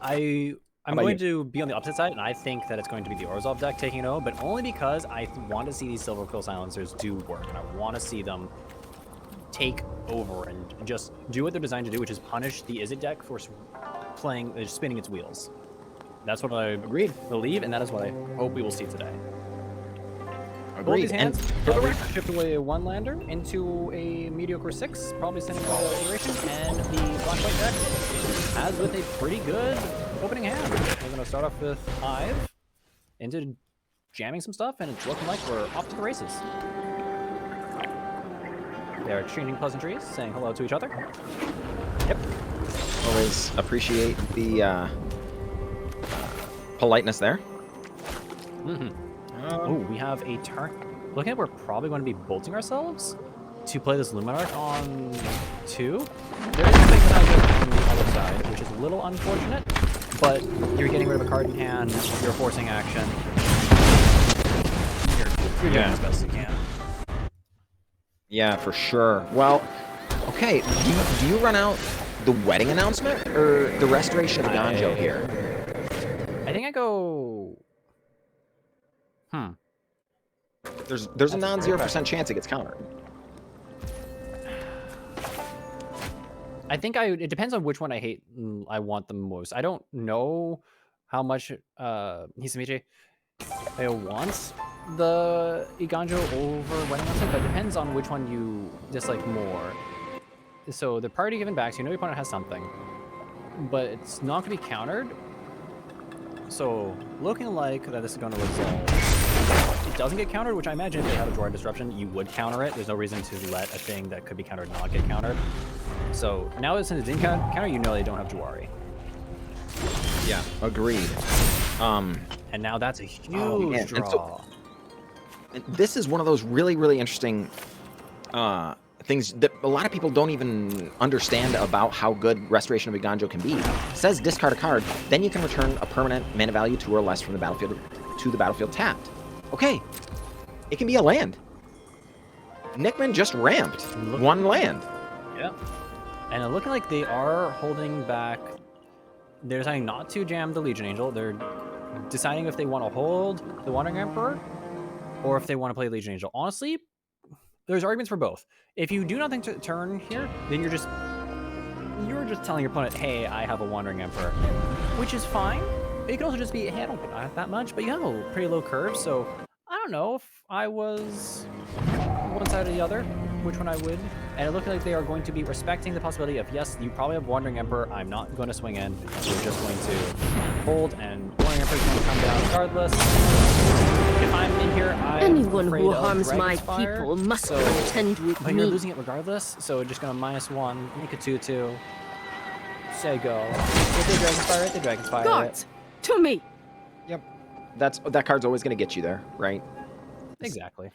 I'm going to be on the opposite side, and I think that it's going to be the Orzhov deck taking it over, but only because I want to see these Silver Quill Silencers do work, and I want to see them take over and just do what they're designed to do, which is punish the Izzet deck for spinning its wheels. That's what I believe, and that is what I hope we will see today. Both these hands, shift away a 1-lander into a mediocre 6, probably sending out an iteration, and the Black-White deck has with a pretty good opening hand. We're going to start off with Hive into jamming some stuff, and it's looking like we're off to the races. They're exchanging pleasantries, saying hello to each other. Yep. Always appreciate the politeness there. Oh, we have a turn. Looking at, we're probably going to be bolting ourselves to play this Luminarch on 2. There is a big Luminarch on the other side, which is a little unfortunate, but you're getting rid of a card in hand, you're forcing action. You're doing as best you can. Yeah, for sure. Well, okay, do you run out the wedding announcement or the restoration of Ganjo here? I think I go... There's a non-0% chance it gets countered. I think it depends on which one I want the most. I don't know how much Hisamichi wants the Iganjo over Wedding Announcement, but it depends on which one you dislike more. So the priority given back, so you know your opponent has something, but it's not going to be countered. So looking like that this is going to resolve. It doesn't get countered, which I imagine if they had a Jawari Disruption, you would counter it. There's no reason to let a thing that could be countered not get countered. So now since it didn't counter, you know they don't have Jawari. Yeah, agreed. And now that's a huge draw. And this is one of those really, really interesting things that a lot of people don't even understand about how good Restoration of Iganjo can be. It says discard a card, then you can return a permanent mana value 2 or less from the battlefield to the battlefield tapped. Okay, it can be a land. Nickman just ramped 1 land. Yeah, and it's looking like they are holding back. They're deciding not to jam the Legion Angel. They're deciding if they want to hold the Wandering Emperor or if they want to play Legion Angel. Honestly, there's arguments for both. If you do nothing to turn here, then you're just telling your opponent, hey, I have a Wandering Emperor, which is fine. It could also just be, hey, I don't have that much, but you have a pretty low curve, so I don't know if I was one side or the other, which one I would. And it looks like they are going to be respecting the possibility of, yes, you probably have Wandering Emperor, I'm not going to swing in, we're just going to hold, and Wandering Emperor is going to come down regardless. If I'm in here, anyone who harms my people must contend with but me. You're losing it regardless, so just going to -1, make a 2/2. Say go. If they Dragon's Fire it, they Dragon's Fire Gods, it. to me! Yep. That card's always going to get you there, right? Exactly.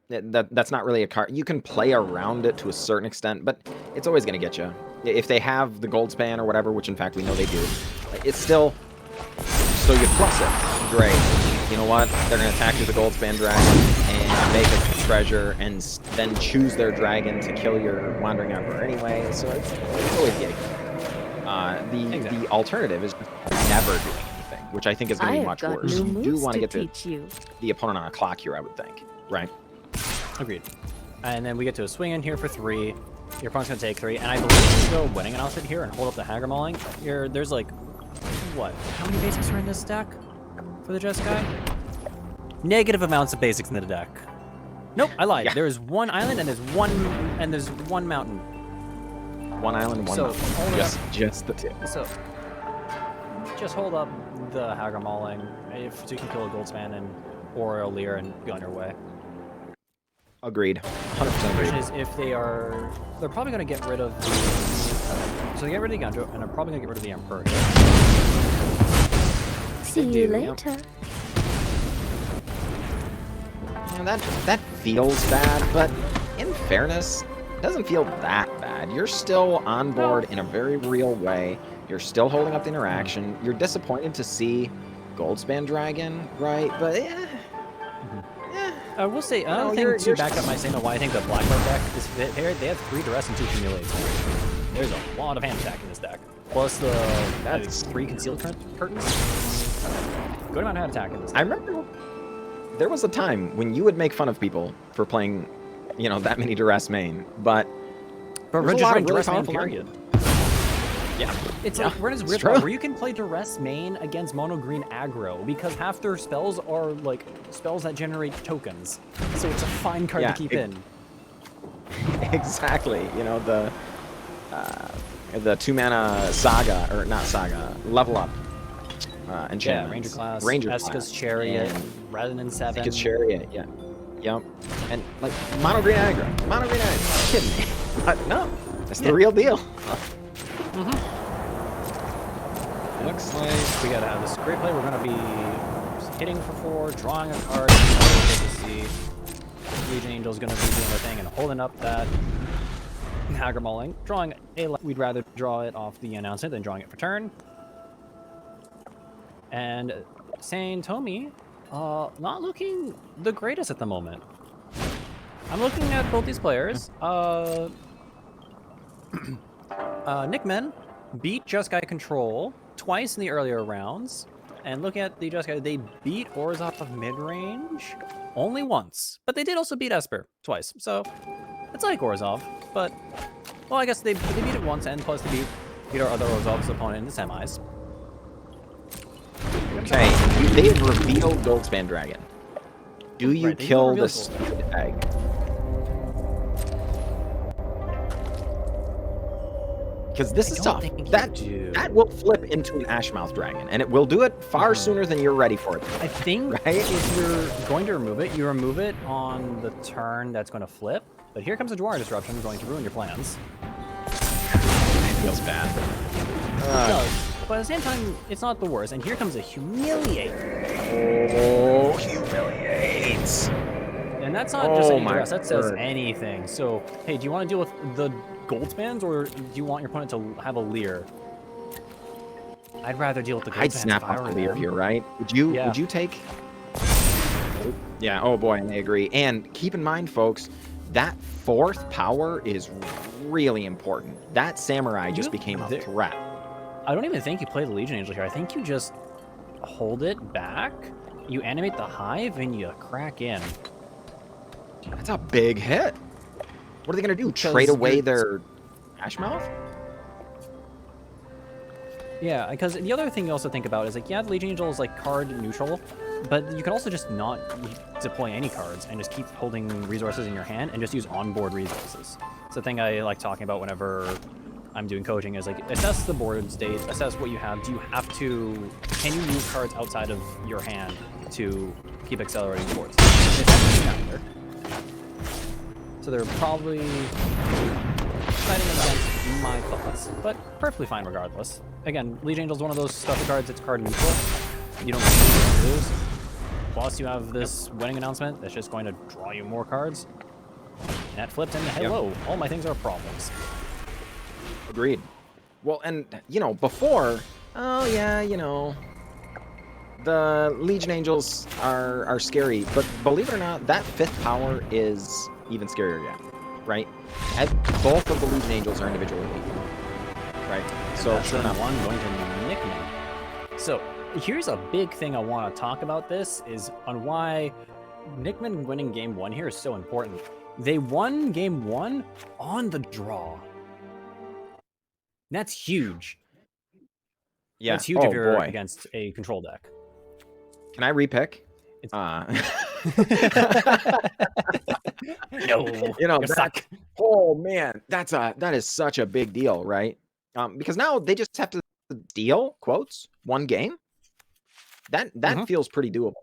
That's not really a card. You can play around it to a certain extent, but it's always going to get you. If they have the gold span or whatever, which in fact we know they do, it's still... So you plus it. Great. You know what? They're going to attack you with a gold span dragon and make a treasure and then choose their dragon to kill your Wandering Emperor anyway, so it's always getting you. The alternative is never doing anything, which I think is going to be much worse. You do want to get the opponent on a clock here, I would think. Right? Agreed. And then we get to a swing in here for 3. Your opponent's going to take 3, and I believe you go Wedding Announcement here and hold up the Hagar Mauling. There's like, what? How many basics are in this deck for the Jess guy? Negative amounts of basics in the deck. Nope, I lied. Yeah. There is 1 island and there's one mountain. 1 island, 1 mountain. Just the tip. So just hold up the Hagar Mauling so you can kill a Goldspan or a Lear and be on your way. Agreed. 100% agreed. Which is if they're probably going to get rid of the... So they get rid of the Ganjo, and they're probably going to get rid of the Emperor. See you later. Yeah, that feels bad, but in fairness, it doesn't feel that bad. You're still on board in a very real way. You're still holding up the interaction. You're disappointed to see Goldspan Dragon, right? But yeah. I will say, another thing to back up my signal why I think the Blackbird deck is they have 3 Duress and 2 Accumulates. There's a lot of hand attack in this deck. plus the That's 3 concealed curtains. Good amount of attack in this. I remember there was a time when you would make fun of people for playing, you know, that many duress main, but we're there's a just lot running of really duress main, powerful period. Yeah, It's yeah, like we're in this it's weird true. spot where you can play duress main against mono green aggro because half their spells are like spells that generate tokens, so it's a fine card Yeah, to keep in. Exactly. You know, the 2-mana saga, or not saga, level up enchantments. Yeah, ranger class, Eska's Chariot, Resonance 7. Eska's Chariot, yeah. Yep. And like mono green aggro. Mono green aggro. You're kidding me. But no, that's the real deal. Looks like we gotta have this great play. We're gonna be hitting for 4, drawing a card. To see Legion Angel's gonna be doing their thing and holding up that Haggard Mauling. Drawing a. We'd rather draw it off the announcement than drawing it for turn. And sanetomi, not looking the greatest at the moment. I'm looking at both these players. Nickman beat Just Guy Control twice in the earlier rounds, and looking at the Just Guy, they beat Orzhov of mid-range only once, but they did also beat Esper twice, so it's like Orzhov, but, well, I guess they beat it once, and plus they beat our other Orzhov's opponent in the semis. Okay, they have revealed Goldspan Dragon. Do you Right, kill the stupid egg? Because this is tough. That will flip into an Ashmouth Dragon, and it will do it far sooner than you're ready for it. I think right? if you're going to remove it, you remove it on the turn that's going to flip. But here comes a Dwarf Disruption going to ruin your plans. It feels bad. It does. But at the same time, it's not the worst. And here comes a Humiliate. Oh, Humiliates. And that's not just any duress, that says anything. So, hey, do you want to deal with the Goldspans, or do you want your opponent to have a Leer? I'd rather deal with the Goldspans. I'd snap off the Leer here, right? Would you take... Yeah, oh boy, I agree. And keep in mind, folks, that 4th power is really important. That Samurai just became a threat. I don't even think you play the Legion Angel here. I think you just hold it back, you animate the Hive, and you crack in. That's a big hit. What are they going to do? Trade away their Ashmouth? Yeah, because the other thing you also think about is, like, yeah, the Legion Angel is, like, card neutral, but you can also just not deploy any cards and just keep holding resources in your hand and just use onboard resources. It's the thing I like talking about whenever I'm doing coaching is, like, assess the board state, assess what you have. Do you have to, can you use cards outside of your hand to keep accelerating boards? It doesn't matter. So they're probably fighting against my thoughts, but perfectly fine regardless. Again, Legion Angel is one of those special cards that's card neutral. You don't need to lose. Plus, you have this winning announcement that's just going to draw you more cards. Net flipped, and hello, all my things are problems. Agreed. Well, and, you know, before, oh yeah, you know, the Legion Angels are scary, but believe it or not, that 5th power is even scarier yet, right? Both of the Legion Angels are individually lethal, right? So sure enough, one going to Nickman. So here's a big thing I want to talk about. This is on why Nickman winning game 1 here is so important. They won game 1 on the draw. That's huge. Yeah. That's huge if you're against a control deck. Can I repick? No, you know, you suck. Oh man, that is such a big deal, right? Because now they just have to deal quotes 1 game. That feels pretty doable,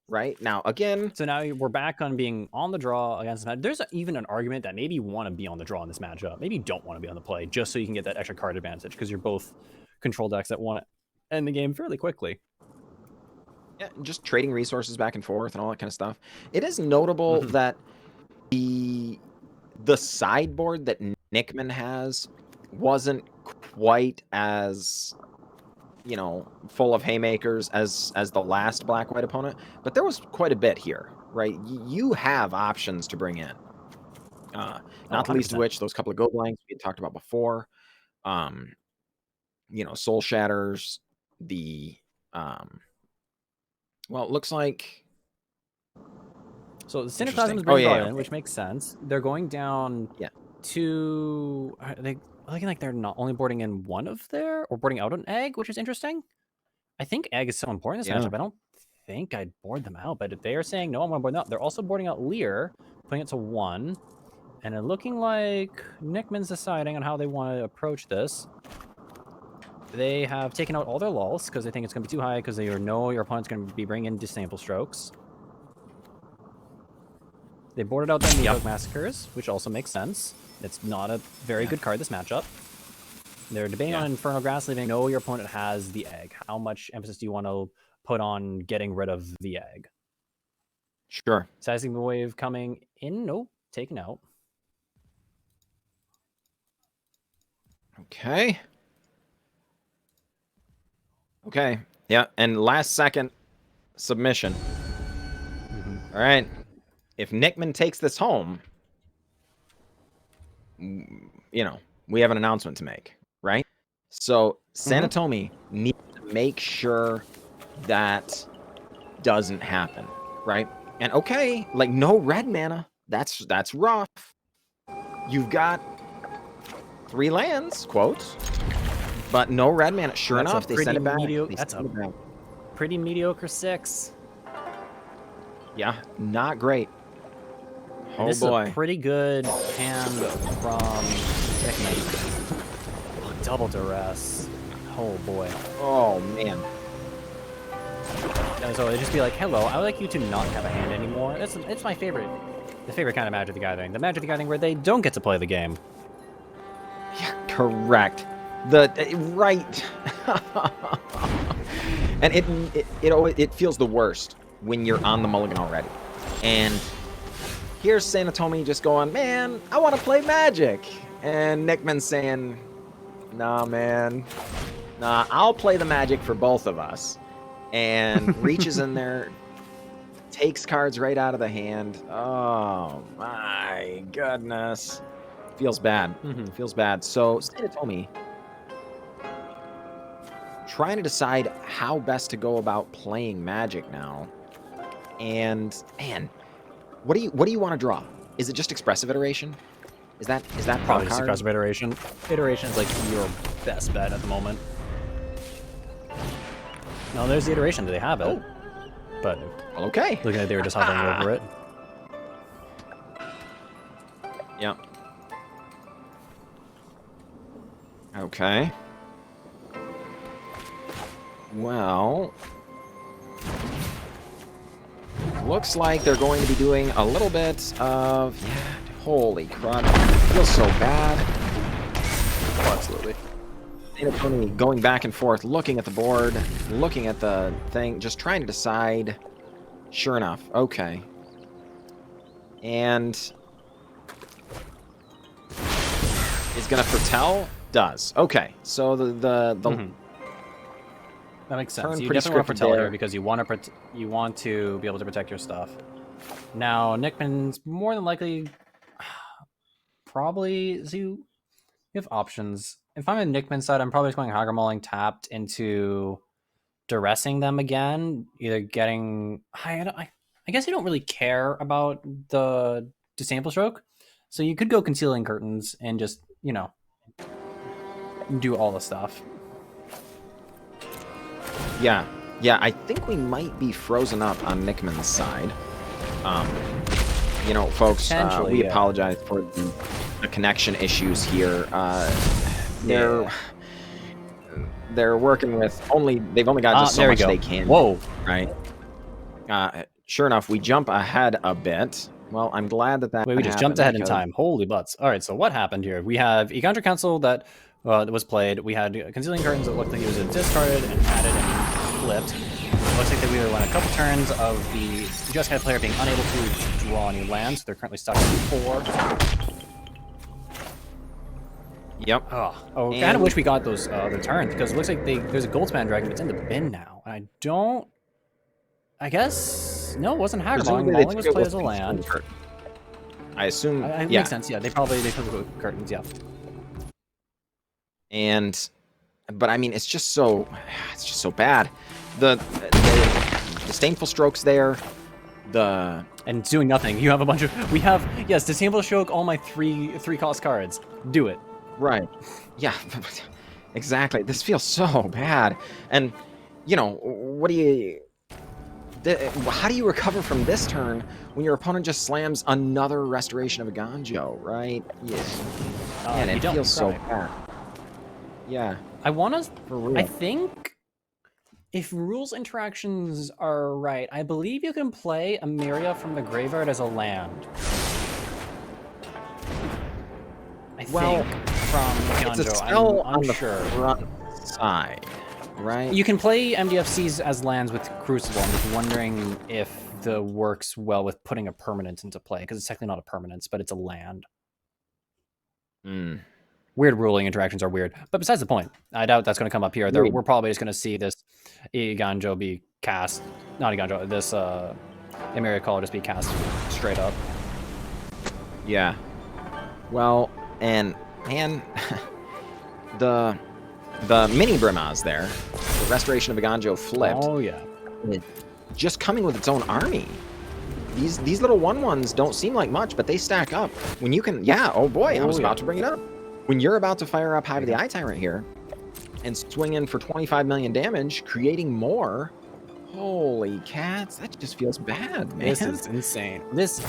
right? Now again, so now we're back on being on the draw against the match. There's even an argument that maybe you want to be on the draw in this matchup. Maybe you don't want to be on the play just so you can get that extra card advantage because you're both control decks that want to end the game fairly quickly. Yeah, just trading resources back and forth and all that kind of stuff. It is notable that the sideboard that Nickman has wasn't quite as, you know, full of haymakers as the last black-white opponent, but there was quite a bit here, right? You have options to bring in. Not the least of which, those couple of go blanks we had talked about before. you know, Soul Shatters, the well, it looks like So the interesting. Cineclasm is Oh being brought in, okay. which makes sense. They're going down Yeah. to... Are they looking like they're not only boarding in one of their... Or boarding out an egg, which is interesting. I think egg is so important in this Yeah. matchup. I don't think I'd board them out, but if they are saying, no, I'm going to board them out, they're also boarding out Lear, putting it to 1. And it looking like Nickman's deciding on how they want to approach this. They have taken out all their lulls because they think it's going to be too high because they know your opponent's going to be bringing in dissample strokes. They boarded out the Meathook Massacres, which also makes sense. It's not a very good card this matchup. They're debating on Infernal Grass, leaving know your opponent has the egg. How much emphasis do you want to put on getting rid of the egg? Sure. Seismic Wave coming in. Nope. Taken out. Okay. Okay. Yeah, and last second submission. All right. If Nickman takes this home, you know, we have an announcement to make, right? So Sanetomi needs to make sure that doesn't happen, right? And okay, like no red mana. That's rough. You've got 3 lands, quotes, but no red mana. Sure That's enough, they send it back. That's a pretty mediocre 6. Yeah, not great. And this is a pretty good hand from Nickman. Oh, double duress. Oh boy. Oh man. And so they just be like, hello, I would like you to not have a hand anymore. It's my favorite. The favorite kind of Magic the Gathering. The Magic the Gathering where they don't get to play the game. Yeah, correct. Right. And it feels the worst when you're on the mulligan already. And here's Sanetomi just going, man, I want to play Magic. And Nickman's saying, nah, man. Nah, I'll play the Magic for both of us. And reaches in there, takes cards right out of the hand. Oh, my goodness. Feels bad. Feels bad. So Sanetomi trying to decide how best to go about playing Magic now. And man, what do you want to draw? Is it just Expressive Iteration? Is that probably just Expressive Iteration? Iteration is like your best bet at the moment. No, there's the Iteration. Do they have it? Oh. But well, okay. looking like they were just hovering over it. Yep. Okay. Well, looks like they're going to be doing a little bit of... Yeah, holy crap. Feels so bad. Oh, absolutely. Sanetomi going back and forth, looking at the board, looking at the thing, just trying to decide. Sure enough. Okay. And... is going to foretell? Does. Okay. So the that makes sense. You definitely want to foretell here because you want to be able to protect your stuff. Now, Nickman's more than likely probably... So you have options. If I'm a Nickman side, I'm probably just going Hagar Mauling tapped into duressing them again. Either getting... I guess you don't really care about the dissample stroke. So you could go Concealing Curtains and just, you know, do all the stuff. Yeah. Yeah, I think we might be frozen up on Nickman's side. You know, folks, we apologize for the connection issues here. They're working with they've only got just so much they can. Whoa. Right. Sure enough, we jump ahead a bit. Well, I'm glad that we just jumped ahead in time. Holy butts. All right, so what happened here? We have Econtra Council that was played. We had Concealing Curtains that looked like he was discarded and added and flipped. It looks like that we went a couple turns of the Jeskai player being unable to draw any lands. So they're currently stuck at 4. Yep. Oh, I kind of wish we got those returns because it looks like there's a Goldspan Dragon, but it's in the bin now. And I guess no, it wasn't Hagar Mauling. Mauling was played as a land. I assume. Makes sense. Yeah, they probably put the curtains. Yeah. And But I mean, it's just so bad. The disdainful strokes there. And it's doing nothing. You have a bunch of yes, disable stroke all my three cost cards. Do it. Right. Yeah. Exactly. This feels so bad. And you know, how do you recover from this turn when your opponent just slams another Restoration of a Ganjo, right? Yeah. Man, it feels so bad. Yeah. I think if rules interactions are right, I believe you can play Emiria from the graveyard as a land. I think from Ganjo. It's a spell I'm on the sure. front side, right? You can play MDFCs as lands with Crucible. I'm just wondering if the works well with putting a permanent into play, because it's technically not a permanence, but it's a land. Hmm. Weird ruling interactions are weird, but besides the point, I doubt that's going to come up here. We're probably just going to see this Iganjo be cast, not Iganjo, this Emiria Call just be cast straight up. Yeah. Well, and man, the mini Brimaz there, the Restoration of a Ganjo flipped. Oh yeah. Just coming with its own army. These little 1/1s don't seem like much, but they stack up. When you can, oh boy, I was about to bring it up. When you're about to fire up Hive of the Eye Tyrant here and swing in for 25 million damage, creating more, holy cats, that just feels bad, man. This is insane. This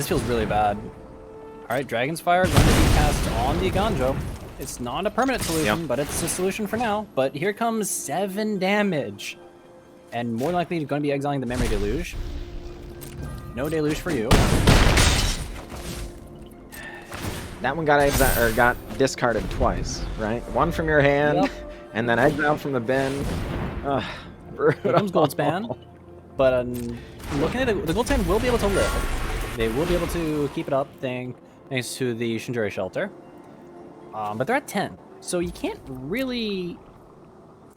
feels really bad. All right, Dragon's Fire going to be cast on the Ganjo. It's not a permanent solution, but it's a solution for now. But here comes 7 damage. And more likely going to be exiling the Memory Deluge. No Deluge for you. That one got discarded twice, right? One from your hand, and then exiled from the bin. Here comes Goldspan. But looking at the Goldspan will be able to live. They will be able to keep it up thanks to the Shinjuri Shelter. But they're at 10. So you can't really...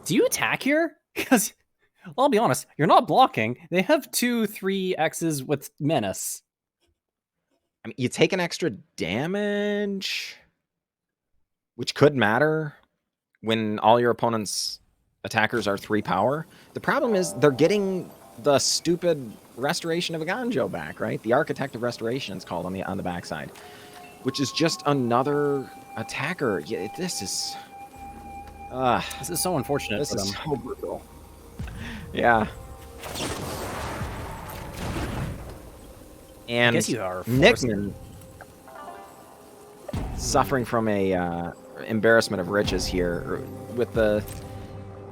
Do you attack here? Because, I'll be honest, you're not blocking. They have 2/3 X's with Menace. I mean, you take an extra damage, which could matter when all your opponent's attackers are 3 power. The problem is they're getting the stupid Restoration of a Ganjo back, right? The Architect of Restoration is called on the backside, which is just another attacker. Yeah, this is so unfortunate. This for is them. so brutal. Yeah. And I guess you are Nickman suffering from a embarrassment of riches here with the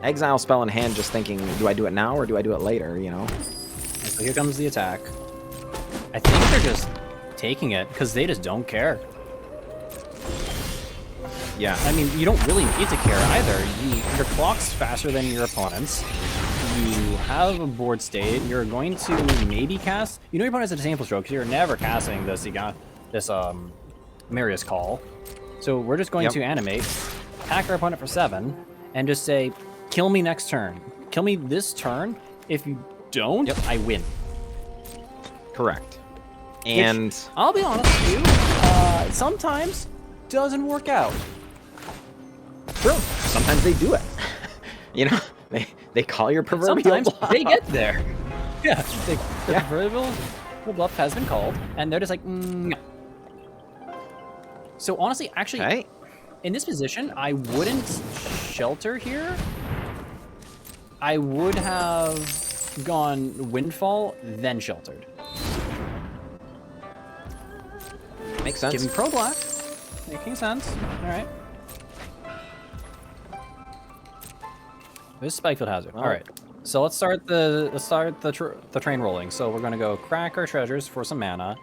exile spell in hand, just thinking, do I do it now or do I do it later, you know? So here comes the attack. I think they're just taking it because they just don't care. Yeah. I mean, you don't really need to care either. Your clock's faster than your opponent's. You have a board state. You're going to maybe cast... You know your opponent has a disable stroke because you're never casting this Marius Call. So we're just going to animate, attack our opponent for 7, and just say, kill me next turn. Kill me this turn. If you don't, I win. Correct. And... Which, I'll be honest with you, sometimes doesn't work out. True. Sometimes they do it. You know, they call your proverbial Sometimes bluff. they get there. Yeah, the proverbial bluff has been called, and they're just like, no. So honestly, actually, in this position, I wouldn't shelter here. I would have gone Windfall, then sheltered. Makes sense. Giving pro black, making sense. All right. This is Spikefield Hazard. All right. So let's start the train rolling. So we're gonna go crack our treasures for some mana.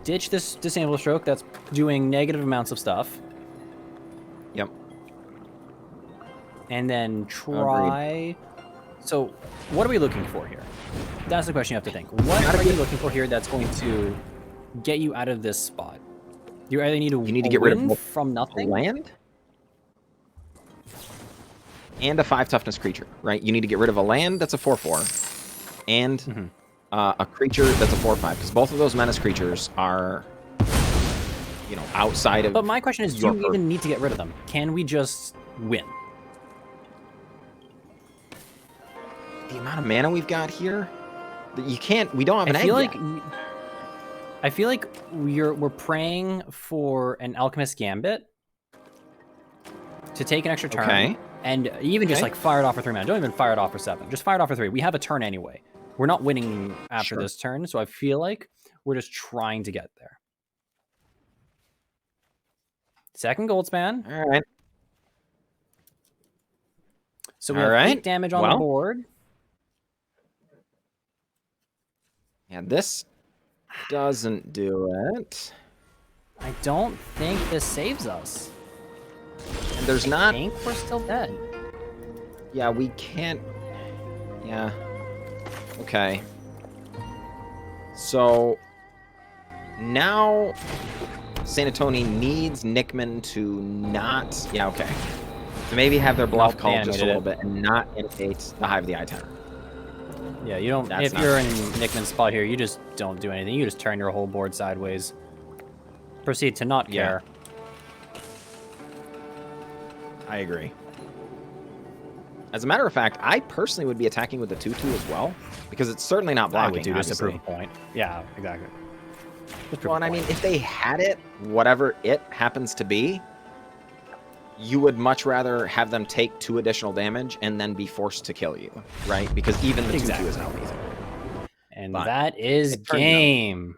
Ditch this disable stroke that's doing negative amounts of stuff. Yep. And then try. Agreed. So what are we looking for here? That's the question you have to think. What are you looking for here that's going to get you out of this spot? You either need to get rid of from nothing. Land and a 5 toughness creature, right? You need to get rid of a land that's a 4/4 and a creature that's a 4/5, because both of those menace creatures are you know, outside of. But my question is, do your you even need to get rid of them? Can we just win? The amount of mana we've got here, you can't. We don't have an egg yet. I feel like we're praying for an Alchemist Gambit to take an extra turn, Okay. and even just like fire it off for 3 mana. Don't even fire it off for 7. Just fire it off for 3. We have a turn anyway. We're not winning after this turn, so I feel like we're just trying to get there. Second Goldspan. All right. So we have 8 damage on the board. Yeah, this doesn't do it. I don't think this saves us. And there's not. I think we're still dead. Yeah, we can't. Yeah. Okay. So now Sanetomi needs Nickman to not. Yeah, okay. So maybe have their bluff called just a little bit and not indicate the Hive of the Eye Tenor. Yeah, you don't. If you're in Nickman's spot here, you just don't do anything. You just turn your whole board sideways. Proceed to not care. I agree. As a matter of fact, I personally would be attacking with the 2/2 as well, because it's certainly not blocking. I would do just to prove a point. Yeah, exactly. Well, and I mean, if they had it, whatever it happens to be, you would much rather have them take 2 additional damage and then be forced to kill you, right? Because even the 2/2 is not lethal. And that is game.